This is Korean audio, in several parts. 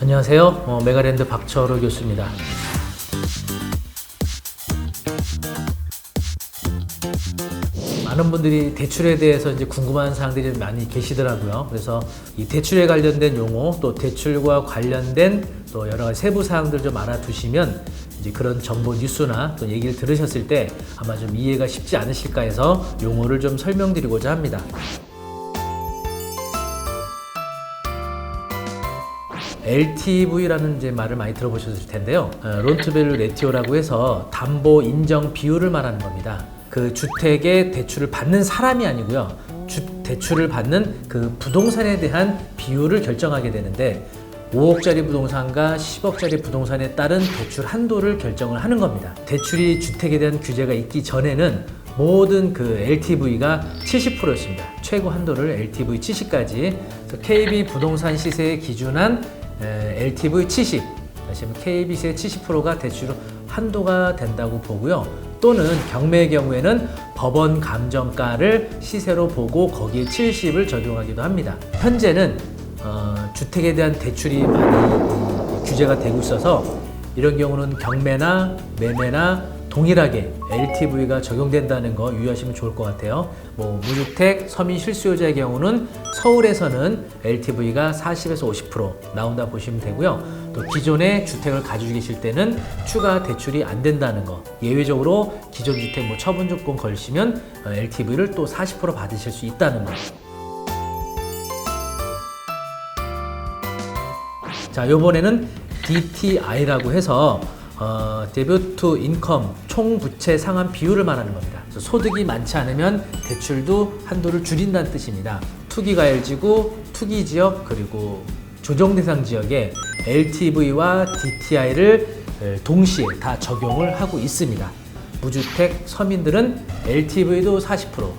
안녕하세요. 메가랜드 박철호 교수입니다. 많은 분들이 대출에 대해서 이제 궁금한 사항들이 많이 계시더라고요. 그래서 이 대출에 관련된 용어, 또 대출과 관련된 또 여러 가지 세부 사항들 좀 알아두시면 이제 그런 정보 뉴스나 또 얘기를 들으셨을 때 아마 좀 이해가 쉽지 않으실까 해서 용어를 좀 설명드리고자 합니다. LTV라는 이제 말을 많이 들어보셨을 텐데요. 론투밸류 레티오라고 해서 담보 인정 비율을 말하는 겁니다. 그 주택의 대출을 받는 사람이 아니고요. 대출을 받는 그 부동산에 대한 비율을 결정하게 되는데 5억짜리 부동산과 10억짜리 부동산에 따른 대출 한도를 결정을 하는 겁니다. 대출이 주택에 대한 규제가 있기 전에는 모든 그 LTV가 70%였습니다. 최고 한도를 LTV 70까지. KB 부동산 시세에 기준한 LTV 70, 다시 한번 KB세의 70%가 대출 한도가 된다고 보고요. 또는 경매의 경우에는 법원 감정가를 시세로 보고 거기에 70을 적용하기도 합니다. 현재는 주택에 대한 대출이 많이 규제가 되고 있어서 이런 경우는 경매나 매매나 동일하게 LTV가 적용된다는 거 유의하시면 좋을 것 같아요. 무주택, 서민 실수요자의 경우는 서울에서는 LTV가 40에서 50% 나온다 보시면 되고요. 또 기존의 주택을 가지고 계실 때는 추가 대출이 안 된다는 거. 예외적으로 기존 주택 처분 조건 걸시면 LTV를 또 40% 받으실 수 있다는 거. 자, 요번에는 DTI라고 해서 데뷔 투 인컴 총 부채 상환 비율을 말하는 겁니다. 그래서 소득이 많지 않으면 대출도 한도를 줄인다는 뜻입니다. 투기과열지구, 투기지역, 그리고 조정대상 지역에 LTV와 DTI를 동시에 다 적용을 하고 있습니다. 무주택 서민들은 LTV도 40%,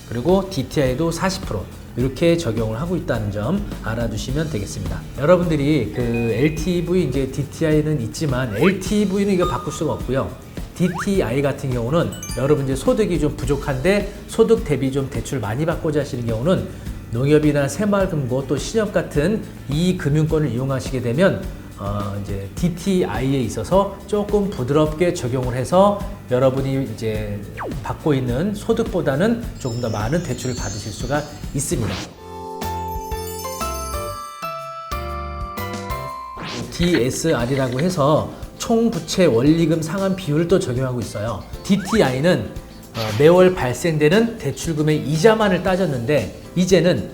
그리고 DTI도 40%. 이렇게 적용을 하고 있다는 점 알아두시면 되겠습니다. 여러분들이 그 LTV, 이제 DTI는 있지만 LTV는 이거 바꿀 수가 없고요. DTI 같은 경우는 여러분 이제 소득이 좀 부족한데 소득 대비 좀 대출 많이 받고자 하시는 경우는 농협이나 새마을금고 또 신협 같은 이 금융권을 이용하시게 되면 이제 DTI에 있어서 조금 부드럽게 적용을 해서 여러분이 이제 받고 있는 소득보다는 조금 더 많은 대출을 받으실 수가 있습니다. DSR이라고 해서 총부채 원리금 상환 비율을 또 적용하고 있어요. DTI는 매월 발생되는 대출금의 이자만을 따졌는데 이제는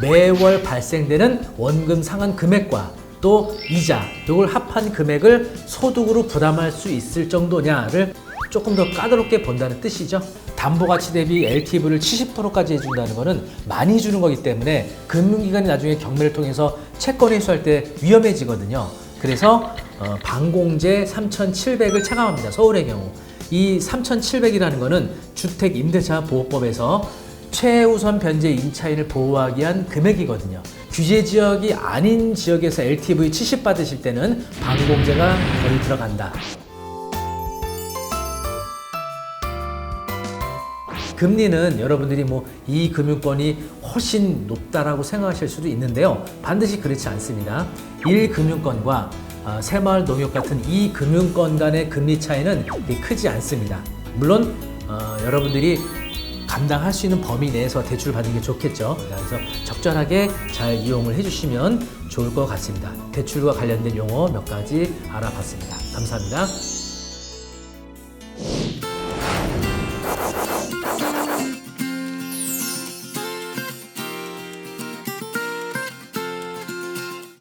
매월 발생되는 원금 상환 금액과 또 이자, 이걸 합한 금액을 소득으로 부담할 수 있을 정도냐를 조금 더 까다롭게 본다는 뜻이죠. 담보가치 대비 LTV를 70%까지 해준다는 것은 많이 주는 거기 때문에 금융기관이 나중에 경매를 통해서 채권 회수할 때 위험해지거든요. 그래서 반공제 3,700을 차감합니다. 서울의 경우. 이 3,700이라는 것은 주택임대차보호법에서 최우선 변제 임차인을 보호하기 위한 금액이거든요. 규제 지역이 아닌 지역에서 LTV 70 받으실 때는 반공제가 거의 들어간다. 금리는 여러분들이 이 금융권이 훨씬 높다라고 생각하실 수도 있는데요. 반드시 그렇지 않습니다. 1금융권과 새마을 농협 같은 이 금융권 간의 금리 차이는 크지 않습니다. 물론 여러분들이 감당할 수 있는 범위 내에서 대출을 받는 게 좋겠죠. 그래서 적절하게 잘 이용을 해주시면 좋을 것 같습니다. 대출과 관련된 용어 몇 가지 알아봤습니다. 감사합니다.